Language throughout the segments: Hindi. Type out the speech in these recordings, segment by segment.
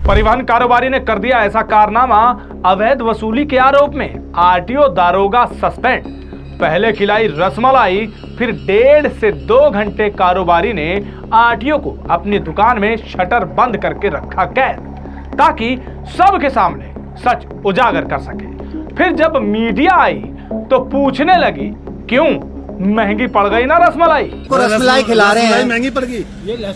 परिवहन कारोबारी ने कर दिया ऐसा कारनामा, अवैध वसूली के आरोप में आरटीओ दारोगा सस्पेंड। पहले खिलाई रसमलाई, फिर 1.5 से 2 घंटे कारोबारी ने आरटीओ को अपनी दुकान में शटर बंद करके रखा कैद, ताकि सबके सामने सच उजागर कर सके। फिर जब मीडिया आई तो पूछने लगी, क्यों महंगी पड़ गई ना रसमलाई? रसमलाई खिला रहे हैं, महंगी पड़ गई।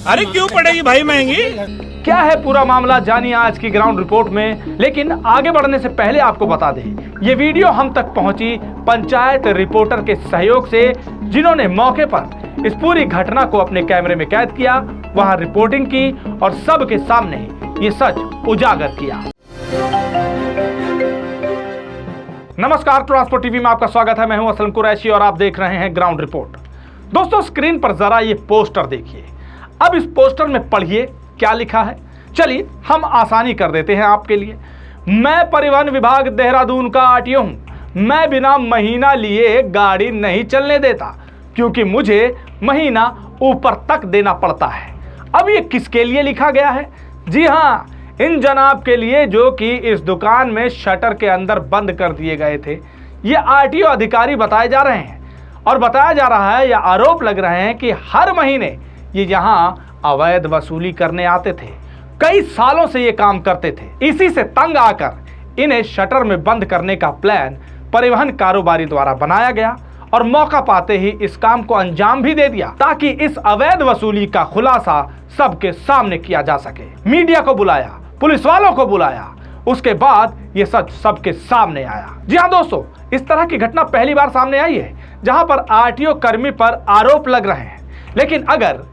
अरे क्यों पड़ेगी भाई महंगी? क्या है पूरा मामला, जानिए आज की ग्राउंड रिपोर्ट में। लेकिन आगे बढ़ने से पहले आपको बता दें, ये वीडियो हम तक पहुंची पंचायत रिपोर्टर के सहयोग से, जिन्होंने मौके पर इस पूरी घटना को अपने कैमरे में कैद किया, वहां रिपोर्टिंग की और सबके सामने ये सच उजागर किया। नमस्कार, ट्रांसपोर्ट टीवी में आपका स्वागत है। मैं हूं असलम कुरैशी और आप देख रहे हैं ग्राउंड रिपोर्ट। दोस्तों, स्क्रीन पर जरा ये पोस्टर देखिए। अब इस पोस्टर में पढ़िए क्या लिखा है। चलिए हम आसानी कर देते हैं आपके लिए। मैं परिवहन विभाग देहरादून का आरटीओ हूं। मैं बिना महीना लिए गाड़ी नहीं चलने देता, क्योंकि मुझे महीना ऊपर तक देना पड़ता है। अब ये किसके लिए लिखा गया है? जी हाँ, इन जनाब के लिए जो कि इस दुकान में शटर के अंदर बंद कर दिए गए थे। ये आरटीओ अधिकारी बताए जा रहे हैं और बताया जा रहा है या आरोप लग रहे हैं कि हर महीने ये यहाँ अवैध वसूली करने आते थे। कई सालों से ये काम करते थे। इसी से तंग आकर इन्हें शटर में बंद करने का प्लान परिवहन कारोबारी द्वारा बनाया गया और मौका पाते ही इस काम को अंजाम भी दे दिया, ताकि इस अवैध वसूली का खुलासा सबके सामने किया जा सके। मीडिया को बुलाया, पुलिस वालों को बुलाया, उसके बाद ये सच सबके सामने आया। जी हाँ दोस्तों, इस तरह की घटना पहली बार सामने आई है जहां पर आरटीओ कर्मी पर आरोप लग रहे हैं। लेकिन अगर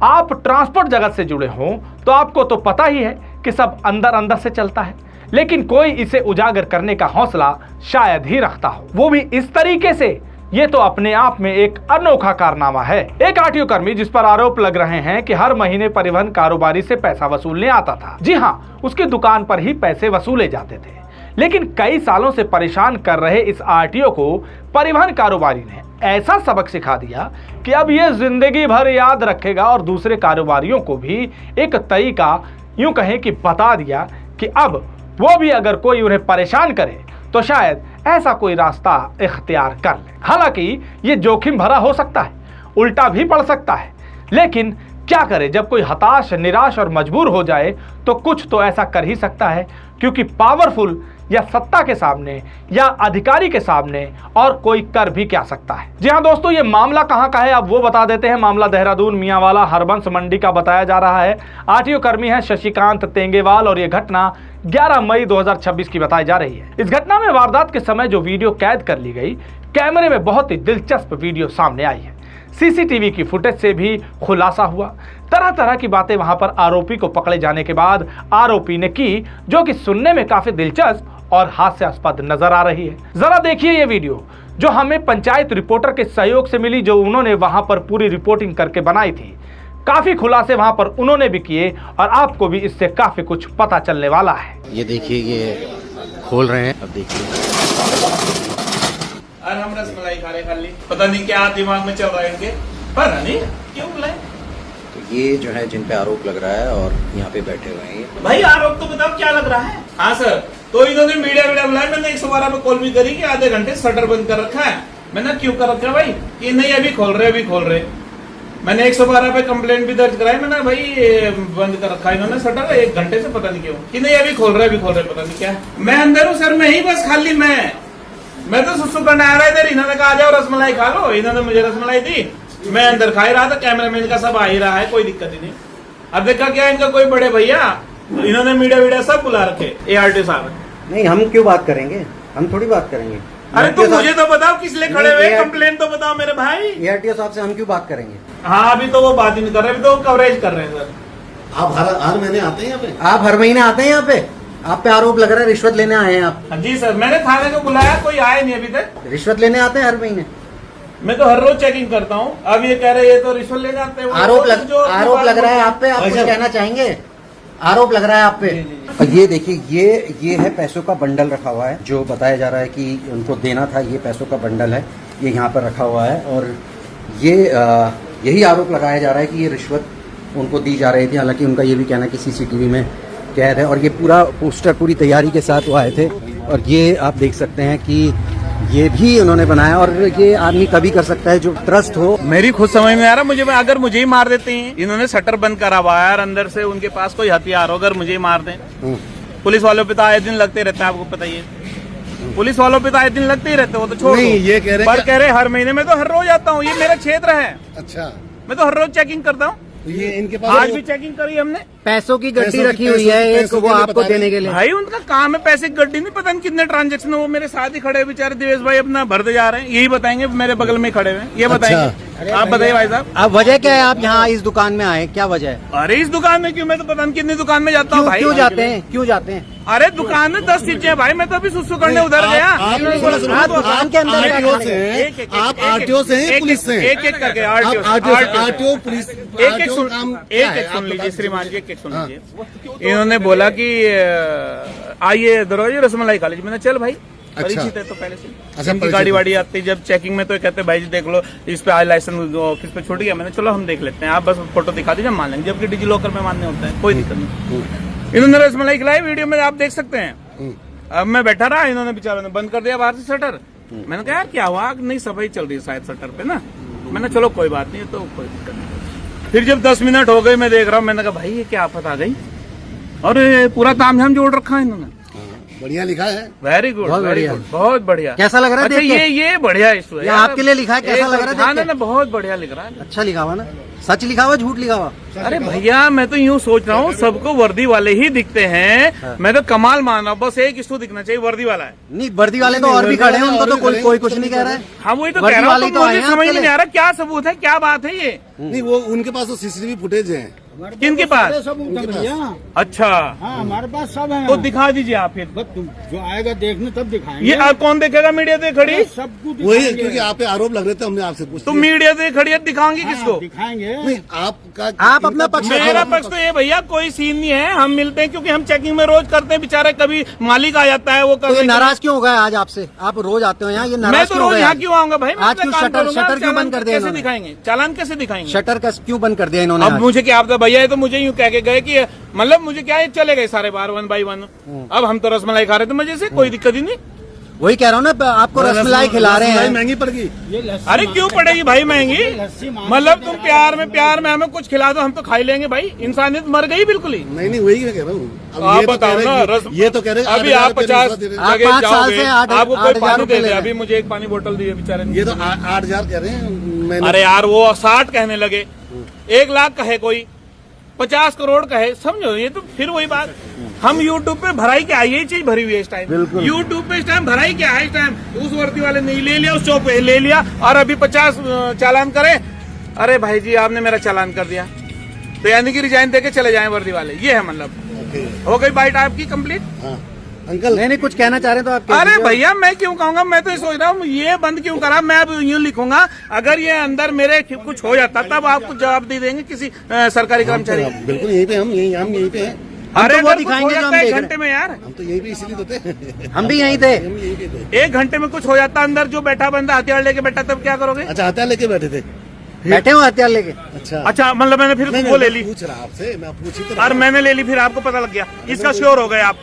आप ट्रांसपोर्ट जगत से जुड़े हों तो आपको तो पता ही है कि सब अंदर अंदर से चलता है, लेकिन कोई इसे उजागर करने का हौसला शायद ही रखता हो, वो भी इस तरीके से। ये तो अपने आप में एक अनोखा कारनामा है। एक आरटीओ कर्मी जिस पर आरोप लग रहे हैं कि हर महीने परिवहन कारोबारी से पैसा वसूलने आता था। जी हाँ, उसकी दुकान पर ही पैसे वसूले जाते थे। लेकिन कई सालों से परेशान कर रहे इस आरटीओ को परिवहन कारोबारी ने ऐसा सबक सिखा दिया कि अब ये जिंदगी भर याद रखेगा और दूसरे कारोबारियों को भी एक तरीका यूं कहें कि बता दिया कि अब वो भी अगर कोई उन्हें परेशान करे तो शायद ऐसा कोई रास्ता इख्तियार कर ले। हालांकि ये जोखिम भरा हो सकता है, उल्टा भी पड़ सकता है, लेकिन क्या करे, जब कोई हताश, निराश और मजबूर हो जाए तो कुछ तो ऐसा कर ही सकता है, क्योंकि पावरफुल या सत्ता के सामने या अधिकारी के सामने और कोई कर भी क्या सकता है। जी हाँ दोस्तों, ये मामला कहाँ का है अब वो बता देते हैं। मामला देहरादून मियांवाला हरबंस मंडी का बताया जा रहा है। आरटीओ कर्मी है शशिकांत तेंगेवाल और ये घटना 11 मई 2026 की बताई जा रही है। इस घटना में वारदात के समय जो वीडियो कैद कर ली गई, कैमरे में बहुत ही दिलचस्प वीडियो सामने आई है। सीसीटीवी की फुटेज से भी खुलासा हुआ। तरह तरह की बातें वहां पर आरोपी को पकड़े जाने के बाद आरोपी ने की, जो कि सुनने में काफी दिलचस्प और हास्यास्पद नजर आ रही है। जरा देखिए ये वीडियो जो हमें पंचायत रिपोर्टर के सहयोग से मिली, जो उन्होंने वहां पर पूरी रिपोर्टिंग करके बनाई थी। काफी खुलासे वहां पर उन्होंने भी किए और आपको भी इससे काफी कुछ पता चलने वाला है। ये देखिए, ये खोल रहे हैं, अब देखिए। और हम रसमलाई खा रहे खाली, पता नहीं क्या दिमाग में चल रहा है इनके, पता नहीं क्यों बुलाए। तो ये जो है जिन पे आरोप लग रहा है और यहाँ पे बैठे हुए हैं ये। भाई आरोप तो बताओ क्या लग रहा है? हाँ सर, तो इन्होंने मीडिया बुलाया, मैंने 112 पे कॉल भी करी कि आधे घंटे शटर बंद कर रखा है। मैंने क्यों कर रखा है भाई? कि नहीं अभी खोल रहे। मैंने 112 पे कंप्लेंट भी दर्ज कराई, मैंने भाई बंद कर रखा है इन्होंने शटर 1 घंटे से, पता नहीं क्यों। कि नहीं अभी खोल रहे, पता नहीं क्या। मैं अंदर हूँ सर, मैं ही बस खाली मैं तो सुसु करने आ रहा इधर। इन्होंने कहा जाओ रसमलाई खा लो, इन्होंने मुझे रसमलाई दी, मैं अंदर खा ही रहा था। कैमरामैन का सब आ ही रहा है, कोई दिक्कत ही नहीं। अब देखा क्या, इनका कोई बड़े भैया, इन्होंने मीडिया सब बुला रखे। आरटीओ साहब नहीं, हम क्यों बात करेंगे, हम थोड़ी बात करेंगे। अरे तो मुझे तो बताओ किस लिए खड़े हुए, कंप्लेन तो बताओ मेरे भाई। आरटीओ साहब से हम क्यों बात करेंगे? हाँ, अभी तो वो बात ही नहीं कर रहे, अभी तो कवरेज कर रहे हैं सर। आप हर महीने आते हैं यहाँ पे? आप हर महीने आते हैं यहाँ पे? आप पे आरोप लग रहा है रिश्वत लेने आए हैं आप? जी सर, मैंने थाने को बुलाया, कोई आया नहीं अभी तक। रिश्वत लेने आते हैं हर महीने? मैं तो हर रोज चेकिंग करता हूँ। अब ये कह रहे हैं तो रिश्वत लेने आते हैं। आरोप लग रहा है आप पे, आप कुछ कहना चाहेंगे? आरोप लग रहा है आप पे। ये देखिए, ये है पैसों का बंडल रखा हुआ है, जो बताया जा रहा है कि उनको देना था। ये पैसों का बंडल है, ये यहाँ पर रखा हुआ है और ये यही आरोप लगाया जा रहा है कि ये रिश्वत उनको दी जा रही थी। हालांकि उनका ये भी कहना है कि सीसीटीवी में कैद है। और ये पूरा पोस्टर पूरी तैयारी के साथ वो आए थे और ये आप देख सकते हैं कि ये भी उन्होंने बनाया। और ये आदमी तभी कर सकता है जो ट्रस्ट हो। मेरी खुद समझ में आ रहा मुझे, अगर मुझे ही मार देते हैं, इन्होंने शटर बंद करा हुआ है और अंदर से उनके पास कोई हथियार हो, अगर मुझे ही मार दें। पुलिस वालों पे तो आए दिन लगते रहते हैं, आपको पता ही है। पुलिस वालों पे तो आए दिन लगते ही रहते, वो तो छोड़ नहीं, दो। ये कह रहे पर कि- कह रहे हर महीने में तो हर रोज आता हूँ, ये मेरा क्षेत्र है, अच्छा, मैं तो हर रोज चेकिंग करता हूँ। तो ये इनके पास आज भी चेकिंग करी हमने। पैसों की गड्डी पैसों की- रखी हुई है एक, पैसों वो के लिए आपको बता रहे देने के लिए। भाई उनका काम है पैसे की गड्डी, नहीं पता नहीं कितने ट्रांजेक्शन है। वो मेरे साथ ही खड़े हैं बेचारे दिवेश भाई, अपना भरते जा रहे हैं, यही बताएंगे। मेरे बगल में खड़े हुए हैं, ये बताएंगे। आप बताइए भाई साहब। अब वजह क्या है आप यहाँ इस दुकान में आए, क्या वजह है? अरे इस दुकान में क्यों, मैं तो पता नहीं कितनी दुकान में जाता हूँ भाई। क्यों जाते हैं, क्यों जाते हैं? अरे दुकान में 10 चीजें हैं भाई, मैं तो अभी सुसु करने उधर गया। आप दुकान के अंदर आरटीओ से एक- हैं, एक- आप एक- आरटीओ से हैं, एक- पुलिस से हैं। एक एक करके आप आरटीओ पुलिस एक एक सुन काम क्या है? एक सुन आप लीजिए बता श्रीमान जी, एक सुन हाँ। लीजिए। इन्होंने बोला कि आइए दरवाजे रसमलाई खा लीजिए। मैंने चल भाई, अच्छा। परिचित है तो पहले से। अच्छा, इनकी परिचित गाड़ी है। वाड़ी आती है जब चेकिंग में, तो कहते भाई जी देख लो इस पे आज लाइसेंस ऑफिस पे छूट गया। मैंने चलो हम देख लेते हैं, आप बस फोटो दिखा दीजिए, मान लेंगे। जबकि डिजी लॉकर में मानने होता है, कोई दिक्कत नहीं। इन्होंने रसमलाई खिलाई, वीडियो में आप देख सकते हैं। अब मैं बैठा रहा, इन्होंने बेचारों ने बंद कर दिया बाहर से शटर। मैंने कहा यार क्या हुआ, नहीं सफाई चल रही है शायद शटर पे ना। मैंने चलो कोई बात नहीं, तो कोई दिक्कत नहीं। फिर जब 10 मिनट हो गए मैं देख रहा हूँ, मैंने कहा भाई ये क्या आफत आ गई, और ये पूरा तामझाम जोड़ रखा है इन्होंने। बढ़िया लिखा है। वेरी गुड, बहुत वेरी बढ़िया। गुड, बहुत बढ़िया। कैसा लग रहा है अच्छा देख के? ये बढ़िया इशू है ये यार। आपके लिए लिखा है, कैसा लग रहा है हाँ देख के? ना, बहुत बढ़िया लिख रहा है। अच्छा लिखा हुआ ना? सच लिखा हुआ, झूठ लिखा हुआ? अरे भैया मैं तो यूँ सोच रहा हूँ, सबको वर्दी वाले ही दिखते हैं। मैं तो कमाल मान रहा हूँ, बस एक इशू दिखना चाहिए, वर्दी वाला है। नहीं, वर्दी वाले तो और भी खड़े हैं, उनको तो कोई कुछ नहीं कह रहा है। हाँ वही तो वर्दी कह रहा हूँ, वाले तो तो आए मुझे हैं समझ आपके नहीं लिए। आ रहा क्या सबूत है, क्या बात है ये। नहीं, वो उनके पास तो सीसीटीवी फुटेज है। किनके पास? सब उनका भैया। अच्छा, हाँ हमारे पास सब है। तो दिखा दीजिए आप फिर। बस तुम जो आएगा देखने तब दिखाएंगे। ये आप कौन देखेगा, मीडिया से खड़ी? सब कुछ वही दिखाएंगे। क्योंकि आप पे आरोप लग रहे थे, हमने आपसे पूछा। तो मीडिया से खड़ी है, दिखाओगे हाँ, किसको? दिखाएंगे। नहीं, आपका आप अपना पक्ष मेरा पक्ष तो ये भैया कोई सीन नहीं है, हम मिलते हैं क्योंकि हम चेकिंग में रोज करते हैं। बेचारे कभी मालिक आ जाता है, वो तो ये कर नाराज क्यों हो गए आज आपसे? आप रोज आते हो यहाँ, ये मैं नाराज तो क्यों हो रोज गए यहाँ आज? क्यों आऊंगा भाई? मैं आज अपना क्यों काम करूंगा। शटर क्यों चालान बंद कर दिया कैसे इन्होंने? दिखाएंगे? चालान कैसे दिखाएंगे? शटर का क्यों बंद कर दिया इन्होंने अब आज? मुझे क्या आपका भैया है तो मुझे यूँ कह के गए कि मतलब मुझे क्या है, चले गए सारे बार 1 by 1। अब हम तो रसमलाई खा रहे थे मजे से, कोई दिक्कत ही नहीं। वही कह रहा हूँ ना, आपको रसमलाई खिला रहे रसमलाई हैं। महंगी पड़ गई। ये लस्सी अरे क्यों पड़ेगी भाई महंगी? लस्सी मांग मतलब तुम प्यार में हमें कुछ खिला दो, हम तो खा ही लेंगे भाई। इंसानियत मर गई बिल्कुल ही। नहीं वही मैं कह रहा हूँ। अब आप ये तो बताओ कह ना, रहे हैं, ये तो कह रहे हैं अभी 8,000 आप रुपये 50 रिश्वत दे रहे हैं। आप जगह 5 साल जाओगे, से 8 आपको कोई 8,000 पानी रुपये दे ले दे। रहे अभी हैं। मुझे एक पानी बोतल दी है बेचारे ने। ये तो 8,000 कह रहे हैं। मैंने अरे यार वो 60 कहने लगे, 1 लाख कहे कोई, 50 करोड़ कहे, समझो। ये तो फिर वही बात, हम यूट्यूब पे भराई क्या है, यही चीज भरी हुई है इस टाइम। यूट्यूब पे इस टाइम भराई क्या है, इस टाइम उस वर्दी वाले ने ले लिया, उस चौक पे ले लिया, और अभी 50 चालान करे। अरे भाई जी आपने मेरा चालान कर दिया, तो यानी कि रिजाइन देके चले जाएं वर्दी वाले, ये है मतलब। हो गई बाइट आपकी कंप्लीट? हाँ अंकल, नहीं कुछ कहना चाह रहे हैं तो आप कह अरे दीजिए। भैया मैं क्यों कहूंगा, मैं तो ये सोच रहा हूँ ये बंद क्यों करा। मैं अब यूं लिखूंगा, अगर ये अंदर मेरे कुछ हो जाता तब आपको जवाब दे देंगे किसी सरकारी कर्मचारी। बिल्कुल यहीं पे हम यहीं पे हैं। अरे तो वो अगर कुछ दिखाएंगे हो जो हम जाता है देख 1 रहे घंटे में यार, हम तो यहीं पे इसीलिए तो थे। हम भी यहीं थे। हम यहीं पे थे। 1 घंटे में कुछ हो जाता अंदर, जो बैठा बंदा हथियार लेके बैठा, तब क्या करोगे? अच्छा हथियार लेके बैठे थे। बैठे हो हथियार लेके? अच्छा अच्छा मतलब मैंने फिर नहीं, वो ले मैं ली, पूछ रहा आपसे, मैं पूछ ही तो और मैंने ले ली, फिर आपको पता लग गया, इसका श्योर हो गए आप।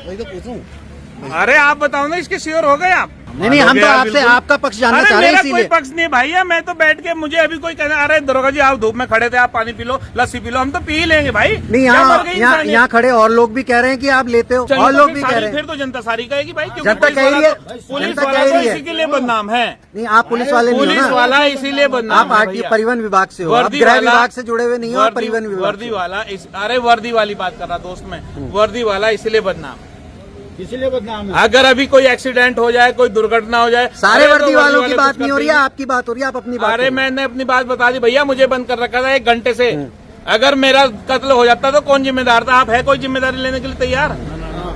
वही तो पूछ रहा हूँ। अरे आप बताओ ना, इसके श्योर हो गए आप? नहीं हम तो यार, आपसे बिल्कुल। आपका पक्ष जानना अरे चाह रहे हैं मेरा कोई इसीलिए। पक्ष नहीं भैया, मैं तो बैठ के, मुझे अभी कोई कहना, अरे दरोगा जी आप धूप में खड़े थे, आप पानी पी लो, लस्सी पी लो, हम तो पी ही लेंगे भाई। नहीं क्या मर गई इंसानियत? यहाँ खड़े और लोग भी कह रहे हैं कि आप लेते हो, चलिए और तो लोग फिर भी कह सारी- रहे हैं। फिर तो जनता सारी कहेगी भाई, क्योंकि जनता पुलिस कह रही वाला है, तो- पुलिस जनता वाला कह तो रही है। इसी के लिए बदनाम है। नहीं आप पुलिस वाले नहीं हो पुलिस ना, वाला इसीलिए बदनाम आप है आरटीओ भैया। परिवहन विभाग से हो, आप वर्दी गृह वाला- विभाग से जुड़े हुए नहीं हो, आप परिवहन विभाग वर्दी से हो। वाला अरे वर्दी वाली बात कर रहा दोस्त मैं, वर्दी वाला इसलिए बदनाम। इसलिए बदनाम है। अगर अभी कोई एक्सीडेंट हो जाए, कोई दुर्घटना हो जाए, सारे अरे तो वर्दी वालों की वाले बात कुछ नहीं हो रही है, करते आपकी बात हो रही है, आप अपनी ही बात नहीं। अरे करो। मैंने अपनी बात बता दी भैया, मुझे बंद कर रखा था 1 घंटे से। अगर मेरा कत्ल हो जाता तो कौन जिम्मेदार था? आप है कोई जिम्मेदारी लेने के लिए तैयार?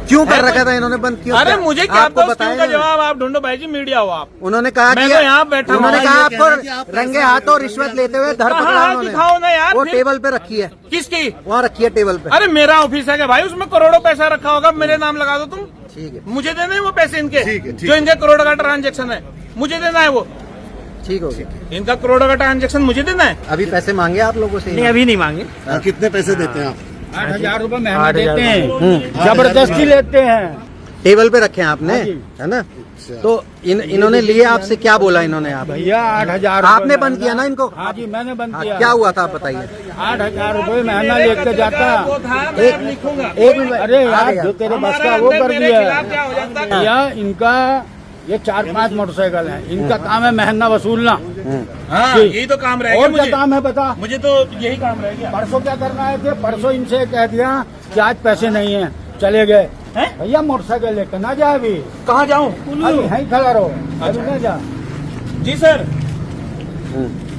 क्यों कर रखा था इन्होंने बंद? क्यों? अरे मुझे क्या आपको पता, बताया उसका ना। जवाब आप ढूंढो भाई जी, मीडिया हो आप। उन्होंने कहा मैं कि तो यहाँ बैठा हूँ। उन्होंने कहा ये कह रहे हैं कि आपको आप रंगे पैसे हाथों लेते रिश्वत हैं, लेते हुए धर कहाँ पकड़ा हाथ उन्होंने। दिखाओ ना यार, वो फिर- टेबल पे रखी है, किसकी? वहाँ रखी है टेबल पे। अरे मेरा ऑफिस है क्या भाई, उसमें करोड़ों पैसा रखा होगा, मेरे नाम लगा दो तुम। ठीक है, मुझे देने हैं वो पैसे इनके, ठीक है, ठीक जो इनके करोड़ों का ट्रांजैक्शन है, मुझे देना है वो। ठीक हो गया। इनका करोड़ों का ट्रांजैक्शन मुझे देना है। अभी पैसे मांगे आप लोगों से? अभी नहीं मांगे। कितने पैसे देते हैं आप? 8,000 रुपए महीना देते हैं, जबरदस्ती लेते हैं। टेबल पे रखे हैं आपने, हाँ जी। है ना? तो इन्होंने लिए आपसे, क्या बोला इन्होंने? आप भैया 8,000 आपने बंद किया ना इनको? हाँ जी, मैंने बंद हाँ, किया। क्या हुआ था आप बताइए। 8,000 रुपए महीना लेके जाता। एक मिनट, अरे आ यार, गया। जो तेरे बस का वो कर दिया। भैया इनका ये 4-5 मोटरसाइकिल है, इनका काम है महीना वसूलना। हाँ, जी। यही तो काम रहेगा और क्या मुझे। काम है बता? मुझे तो यही काम रहेगा। परसों क्या करना है थे? परसों इनसे कह दिया कि आज पैसे नहीं है, चले गए। भैया मोटरसाइकिल लेकर ना जा, अभी कहाँ जाऊँ? अभी यहीं खड़ा रहो, अभी ना जा। जी सर।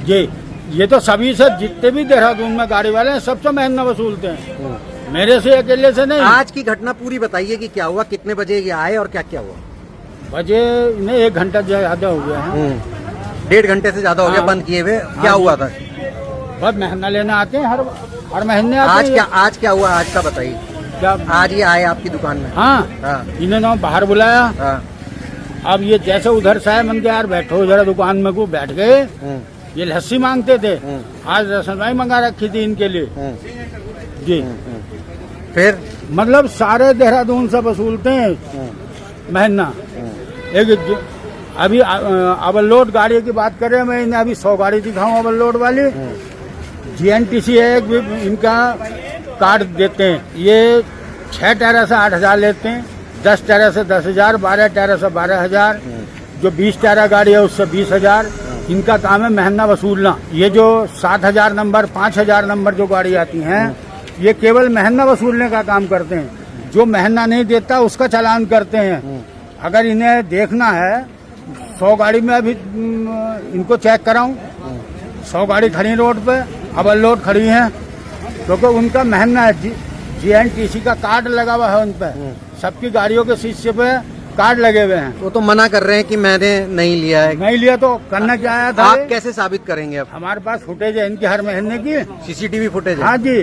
जी, ये तो सभी से, जितने भी देहरादून में गाड़ी वाले हैं, सबसे महीना वसूलते हैं, मेरे से अकेले से नहीं। आज की घटना पूरी बताइए कि क्या हुआ, कितने बजे ये आए और क्या क्या हुआ? बजे इन्हें 1 घंटा ज्यादा हो गया है। 1.5 घंटे से ज्यादा हो गया हाँ। बंद किए हुए। क्या हुआ था? बस महीना लेने आते हैं, हर महीने आते आज हैं। आज क्या हुआ? आज का बताइए। क्या? आज ये आए आपकी दुकान में? हाँ, हाँ। इन्होंने बाहर बुलाया। हाँ। अब ये जैसे उधर से आए, मन के यार बैठो जरा दुकान में, को बैठ गए। ये लस्सी मांगते थे, आज रसमलाई मंगा रखी थी इनके लिए। जी, फिर मतलब सारे देहरादून से वसूलते हैं महीना। एक अभी ओवरलोड गाड़ी की बात करें, मैं इन्हें अभी 100 गाड़ी दिखाऊं ओवरलोड वाली। GNTC है एक भी, इनका कार्ड देते हैं। ये 6 टायरा से 8,000 लेते हैं, 10 टायरा से 10,000, 12 टायरा से 12,000, जो 20 टायरा गाड़ी है उससे 20,000। इनका काम है महीना वसूलना। ये जो 7,000 नंबर, 5,000 नंबर जो गाड़ी आती हैं, ये केवल महीना वसूलने का काम करते हैं। जो महीना नहीं देता उसका चालान करते हैं। अगर इन्हें देखना है 100 गाड़ी में, अभी इनको चेक कराऊं, 100 गाड़ी खड़ी रोड पे, ओवरलोड खड़ी हैं, क्योंकि उनका महीना है। GNTC का कार्ड लगा हुआ है उन पे, सबकी गाड़ियों के शीशे पे कार्ड लगे हुए हैं। वो तो मना कर रहे हैं कि मैंने नहीं लिया है। नहीं लिया तो करना क्या आया था? आप कैसे साबित करेंगे? अब हमारे पास फुटेज है इनकी हर महीने की। CCTV फुटेज है? हाँ जी,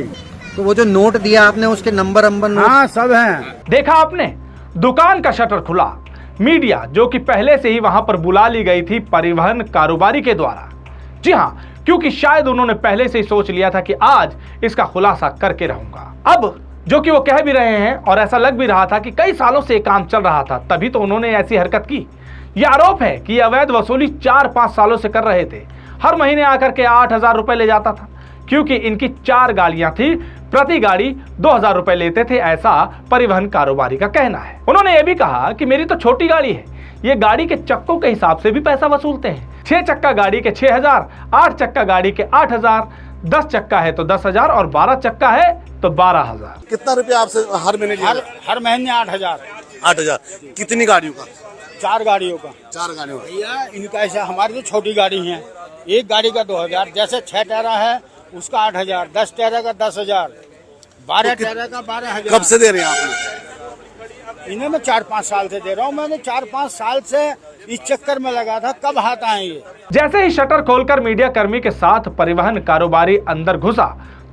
तो वो जो नोट दिया आपने, उसके नंबर नोट? हाँ सब हैं। देखा आपने, दुकान का शटर खुला। मीडिया जो कि पहले से ही वहां पर बुला ली गई थी परिवहन कारोबारी के द्वारा। जी हां, क्योंकि शायद उन्होंने पहले से ही सोच लिया था कि आज इसका खुलासा करके रहूंगा। अब जो कि वो कह भी रहे हैं और ऐसा लग भी रहा था कि कई सालों से काम चल रहा था, तभी तो उन्होंने ऐसी हरकत की। यह आरोप है कि अवैध वसूली 4-5 सालों से कर रहे थे। हर महीने आकर के 8,000 रुपए ले जाता था, क्योंकि इनकी 4 गाड़ियां थी, प्रति गाड़ी 2,000 रुपए लेते थे, ऐसा परिवहन कारोबारी का कहना है। उन्होंने ये भी कहा कि मेरी तो छोटी गाड़ी है, ये गाड़ी के चक्कों के हिसाब से भी पैसा वसूलते हैं। 6 चक्का गाड़ी के 6,000, 8 चक्का गाड़ी के 8,000, 10 चक्का है तो 10,000 और 12 चक्का है तो 12,000। कितना रुपया आपसे हर महीने लिया? हर महीने 8,000। 8,000। कितनी गाड़ियों का? 4 गाड़ियों का। 4 गाड़ियों का। भैया इनका ऐसा, हमारी तो छोटी गाड़ी है, एक गाड़ी का 2,000, जैसे 6 टायरा है उसका 8,000, 10 टायरा का 10,000, 12 टायरा का 12,000। कब से दे रहे हैं आप? इन्हें मैं 4-5 साल से दे रहा हूँ। मैंने 4-5 साल से इस चक्कर में लगा था, कब हाथ आए ये। जैसे ही शटर खोलकर मीडिया कर्मी के साथ परिवहन कारोबारी अंदर घुसा,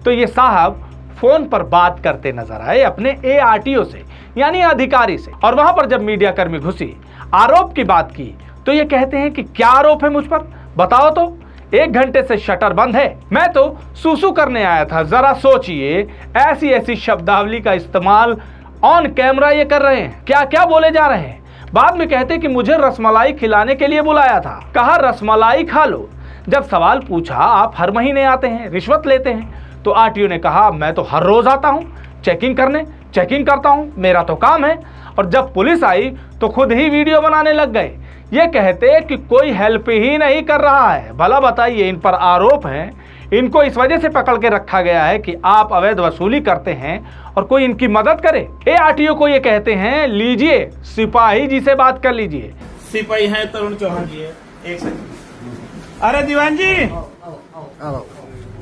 तो ये साहब फोन पर बात करते नजर आए अपने ARTO से, यानी अधिकारी से। और वहां पर जब मीडिया कर्मी घुसी, आरोप की बात की, तो ये कहते हैं कि क्या आरोप है मुझ पर, बताओ तो। 1 घंटे से शटर बंद है, मैं तो सूसू करने आया था। जरा सोचिए, ऐसी ऐसी शब्दावली का इस्तेमाल ऑन कैमरा ये कर रहे हैं, क्या क्या बोले जा रहे हैं। बाद में कहते कि मुझे रसमलाई खिलाने के लिए बुलाया था, कहा रसमलाई खा लो। जब सवाल पूछा आप हर महीने आते हैं, रिश्वत लेते हैं, तो RTO ने कहा मैं तो हर रोज आता हूं चेकिंग करने, चेकिंग करता हूं, मेरा तो काम है। और जब पुलिस आई तो खुद ही वीडियो बनाने लग गए। ये कहते कि कोई हेल्प ही नहीं कर रहा है। भला बताइए, इन पर आरोप हैं, इनको इस वजह से पकड़ के रखा गया है कि आप अवैध वसूली करते हैं और कोई इनकी मदद करे। ARTO को ये कहते हैं लीजिए सिपाही जी से बात कर लीजिए। सिपाही है तरुण चौहान जी है। एक सेकंड। अरे दीवान जी,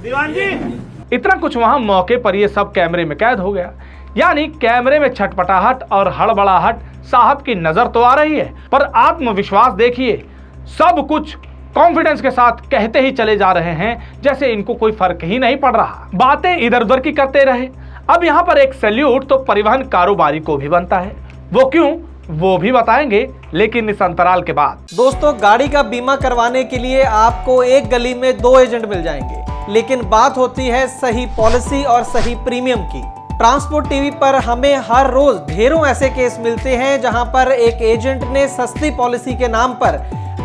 दीवान जी। इतना कुछ वहां मौके पर ये सब कैमरे में कैद हो गया। यानी कैमरे में छटपटाहट और हड़बड़ाहट साहब की नजर तो आ रही है, पर आत्मविश्वास देखिए, सब कुछ कॉन्फिडेंस के साथ कहते ही चले जा रहे हैं जैसे इनको कोई फर्क ही नहीं पड़ रहा। बातें इधर उधर की करते रहे। अब यहाँ पर एक सैल्यूट तो परिवहन कारोबारी को भी बनता है। वो क्यों, वो भी बताएंगे, लेकिन इस अंतराल के बाद। दोस्तों, गाड़ी का बीमा करवाने के लिए आपको एक गली में 2 एजेंट मिल जाएंगे, लेकिन बात होती है सही पॉलिसी और सही प्रीमियम की। ट्रांसपोर्ट टीवी पर हमें हर रोज ढेरों ऐसे केस मिलते हैं जहां पर एक एजेंट ने सस्ती पॉलिसी के नाम पर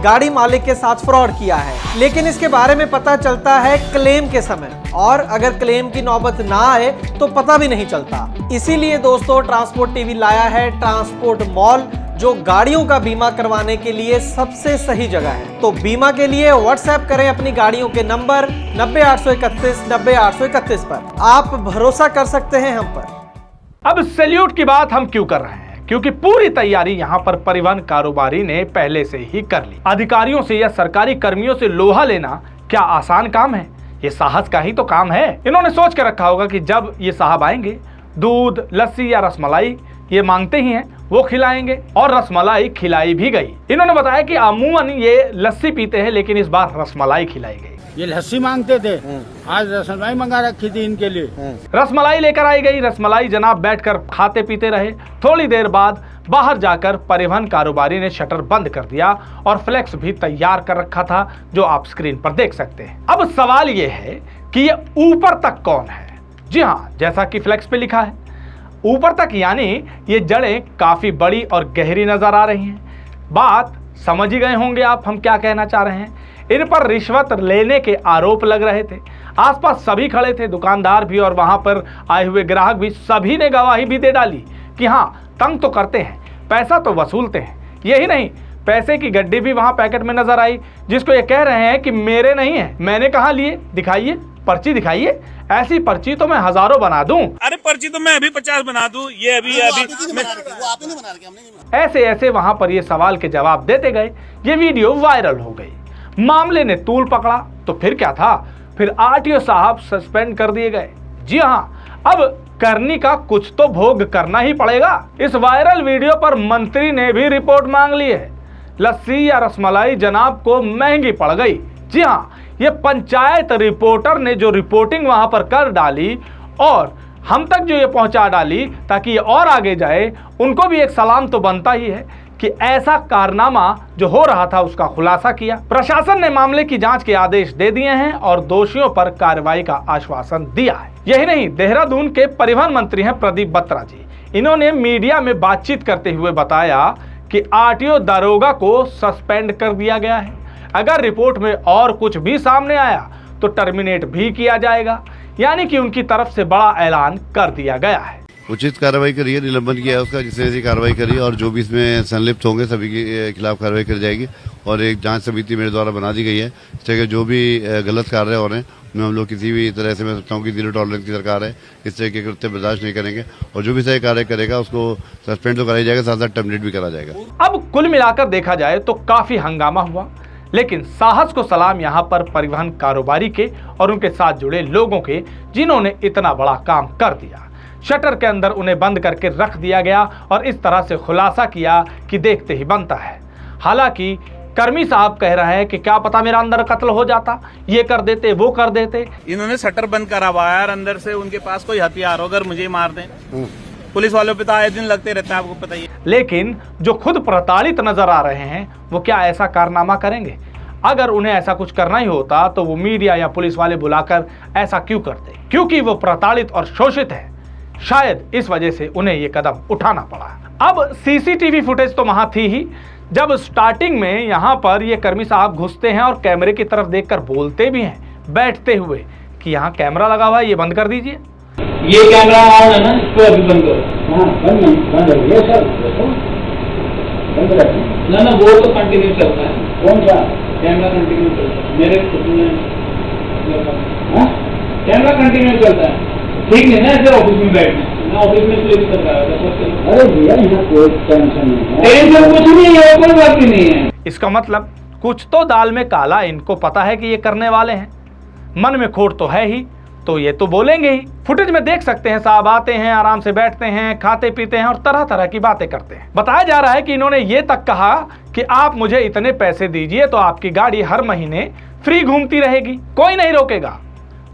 गाड़ी मालिक के साथ फ्रॉड किया है, लेकिन इसके बारे में पता चलता है क्लेम के समय, और अगर क्लेम की नौबत ना आए तो पता भी नहीं चलता। इसीलिए दोस्तों ट्रांसपोर्ट टीवी लाया है ट्रांसपोर्ट मॉल, जो गाड़ियों का बीमा करवाने के लिए सबसे सही जगह है। तो बीमा के लिए व्हाट्सएप करें अपनी गाड़ियों के नंबर 90 831 90 831 पर। आप भरोसा कर सकते हैं हम पर। अब सैल्यूट की बात हम क्यों कर रहे हैं? क्योंकि पूरी तैयारी यहाँ पर परिवहन कारोबारी ने पहले से ही कर ली। अधिकारियों से या सरकारी कर्मियों से लोहा लेना क्या आसान काम है? ये साहस का ही तो काम है। इन्होंने सोच के रखा होगा कि जब ये साहब आएंगे, दूध, लस्सी या रसमलाई ये मांगते ही हैं, वो खिलाएंगे, और रसमलाई खिलाई भी गई। इन्होंने बताया कि अमूमन ये लस्सी पीते हैं, लेकिन इस बार रसमलाई खिलाई गई। ये लस्सी मांगते थे, आज रसमलाई मंगा रखी थी इनके लिए। रसमलाई लेकर आई गई। रसमलाई जनाब बैठकर खाते पीते रहे। थोड़ी देर बाद बाहर जाकर परिवहन कारोबारी ने शटर बंद कर दिया और फ्लेक्स भी तैयार कर रखा था, जो आप स्क्रीन पर देख सकते हैं। अब सवाल ये है कि ये ऊपर तक कौन है? जी हाँ, जैसा कि फ्लेक्स पे लिखा है, ऊपर तक, यानी ये जड़ें काफी बड़ी और गहरी नजर आ रही हैं। बात समझ ही गए होंगे आप हम क्या कहना चाह रहे हैं। इन पर रिश्वत लेने के आरोप लग रहे थे। आसपास सभी खड़े थे, दुकानदार भी और वहां पर आए हुए ग्राहक भी। सभी ने गवाही भी दे डाली कि हाँ, तंग तो करते हैं, पैसा तो वसूलते हैं। यही नहीं, पैसे की गड्डी भी वहां पैकेट में नजर आई, जिसको ये कह रहे हैं कि मेरे नहीं है, मैंने कहाँ लिए, दिखाइए, पर्ची दिखाइए। ऐसी पर्ची तो मैं हजारों बना दूं। अरे पर्ची तो मैं अभी 50 बना दूं, ये अभी ऐसे ऐसे वहां पर ये सवाल के जवाब देते गए। ये वीडियो वायरल हो गई, मामले ने तूल पकड़ा। तो फिर क्या था, फिर आरटीओ साहब सस्पेंड कर दिए गए। जी हाँ, अब करनी का कुछ तो भोग करना ही पड़ेगा। इस वायरल वीडियो पर मंत्री ने भी रिपोर्ट मांग ली है। लस्सी या रसमलाई जनाब को महंगी पड़ गई। जी हाँ, ये पंचायत रिपोर्टर ने जो रिपोर्टिंग वहां पर कर डाली और हम तक जो ये पहुंचा डाली ताकि ये और आगे जाए, उनको भी एक सलाम तो बनता ही है कि ऐसा कारनामा जो हो रहा था उसका खुलासा किया। प्रशासन ने मामले की जांच के आदेश दे दिए हैं और दोषियों पर कार्रवाई का आश्वासन दिया है। यही नहीं, देहरादून के परिवहन मंत्री हैं प्रदीप बत्रा जी। इन्होंने मीडिया में बातचीत करते हुए बताया कि आरटीओ दारोगा को सस्पेंड कर दिया गया है। अगर रिपोर्ट में और कुछ भी सामने आया तो टर्मिनेट भी किया जाएगा, यानी कि उनकी तरफ से बड़ा ऐलान कर दिया गया है। उचित कार्रवाई करिए, निलंबन किया है उसका, जिससे ऐसी कार्रवाई करिए और जो भी इसमें संलिप्त होंगे सभी के खिलाफ कार्रवाई की जाएगी। और एक जांच समिति मेरे द्वारा बना दी गई है, इससे कि जो भी गलत कार्य हो रहे हैं उनमें हम लोग किसी भी तरह से, मैं समझता हूँ कि जीरो टॉलरेंस की सरकार है, इस तरह के कृत्य बर्दाश्त नहीं करेंगे और जो भी सही कार्य करेगा उसको सस्पेंड तो कराया जाएगा, साथ साथ टर्मिनेट भी करा जाएगा। अब कुल मिलाकर देखा जाए तो काफी हंगामा हुआ, लेकिन साहस को सलाम यहाँ पर परिवहन कारोबारी के और उनके साथ जुड़े लोगों के, जिन्होंने इतना बड़ा काम कर दिया। शटर के अंदर उन्हें बंद करके रख दिया गया और इस तरह से खुलासा किया कि देखते ही बनता है। हालांकि कर्मी साहब कह रहे हैं कि क्या पता मेरा अंदर कत्ल हो जाता, ये कर देते, वो कर देते। इन्होंने शटर बंद करा हुआ है, अंदर से उनके पास कोई हथियार हो, अगर मुझे मार दें। पुलिस वालों पे तो आए दिन लगते रहते हैं, आपको पता ही है। लेकिन जो खुद प्रताड़ित नजर आ रहे हैं वो क्या ऐसा कारनामा करेंगे? अगर उन्हें ऐसा कुछ करना ही होता तो वो मीडिया या पुलिस वाले बुलाकर ऐसा क्यों करते? क्योंकि वो प्रताड़ित और शोषित है, शायद इस वजह से उन्हें ये कदम उठाना पड़ा। अब सीसीटीवी फुटेज तो वहां थी ही। जब स्टार्टिंग में यहाँ पर ये कर्मी साहब घुसते हैं और कैमरे की तरफ देखकर बोलते भी हैं बैठते हुए कि यहाँ कैमरा लगा हुआ है, ये बंद कर दीजिए। ये कैमरा ऑन है ना, इसको अभी बंद करो। हाँ, बंद है सर, बंद रखिए ना। वो तो कंटिन्यू चलता है। कौन सा कैमरा कंटिन्यू चलता है? मेरे कैमरा कंटिन्यू चलता है, ठीक नहीं ना? ऐसे ऑफिस में बैठना, ऑफिस में क्लिक कर रहा है। अरे भैया, यहाँ कोई टेंशन नहीं है, टेंशन कुछ नहीं है, कोई बात ही नहीं है। इसका मतलब कुछ तो दाल में काला इनको पता है कि ये करने वाले हैं। मन में खोट तो है ही, तो ये तो बोलेंगे ही। फुटेज में देख सकते हैं साहब आते हैं, आराम से बैठते हैं, खाते पीते हैं और तरह तरह की बातें करते हैं। बताया जा रहा है कि इन्होंने ये तक कहा कि आप मुझे इतने पैसे दीजिए तो आपकी गाड़ी हर महीने फ्री घूमती रहेगी, कोई नहीं रोकेगा।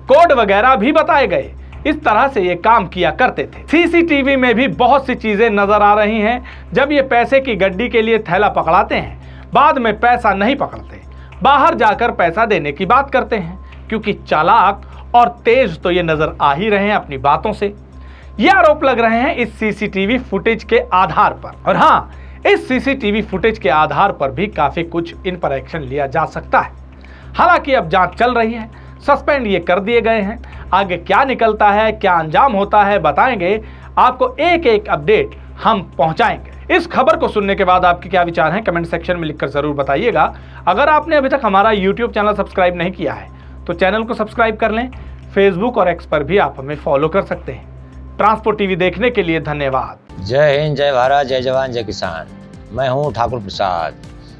कोड वगैरह भी बताए गए। इस तरह से ये काम किया करते थे। सीसीटीवी में भी बहुत सी चीजें नजर आ रही हैं। जब ये पैसे की गड्डी के लिए थैला पकड़ाते हैं, बाद में पैसा नहीं पकड़ते, बाहर जाकर पैसा देने की बात करते हैं, क्योंकि चालाक और तेज तो ये नजर आ ही रहे हैं अपनी बातों से। ये आरोप लग रहे हैं इस सीसीटीवी फुटेज के आधार पर। और हाँ, इस सीसीटीवी फुटेज के आधार पर भी काफी कुछ इन पर एक्शन लिया जा सकता है। हालांकि अब जांच चल रही है, सस्पेंड ये कर दिए गए हैं। आगे क्या निकलता है, क्या अंजाम होता है, बताएंगे आपको, एक एक अपडेट हम पहुंचाएंगे। इस खबर को सुनने के बाद आपके क्या विचार हैं, कमेंट सेक्शन में लिखकर जरूर बताइएगा। अगर आपने अभी तक हमारा यूट्यूब चैनल सब्सक्राइब नहीं किया है तो चैनल को सब्सक्राइब कर लें। फेसबुक और एक्स पर भी आप हमें फॉलो कर सकते हैं। ट्रांसपोर्ट टीवी देखने के लिए धन्यवाद। जय हिंद, जय भारत, जय जवान, जय किसान। मैं हूं ठाकुर प्रसाद,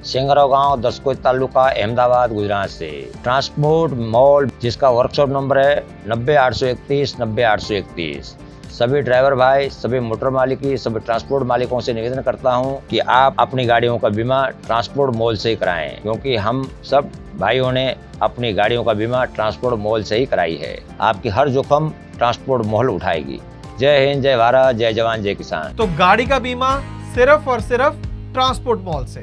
सिंगराव गांव, दसकोई तालुका, अहमदाबाद, गुजरात से। ट्रांसपोर्ट मॉल, जिसका वर्कशॉप नंबर है 90-831 90-831। सभी ड्राइवर भाई, सभी मोटर मालिकी, सभी ट्रांसपोर्ट मालिकों से निवेदन करता हूं कि आप अपनी गाड़ियों का बीमा ट्रांसपोर्ट मॉल से ही कराएं, क्योंकि हम सब भाइयों ने अपनी गाड़ियों का बीमा ट्रांसपोर्ट मॉल से ही कराई है। आपकी हर जोखिम ट्रांसपोर्ट मॉल उठाएगी। जय हिंद, जय भारत, जय जवान, जय किसान। तो गाड़ी का बीमा सिर्फ और सिर्फ ट्रांसपोर्ट मॉल से।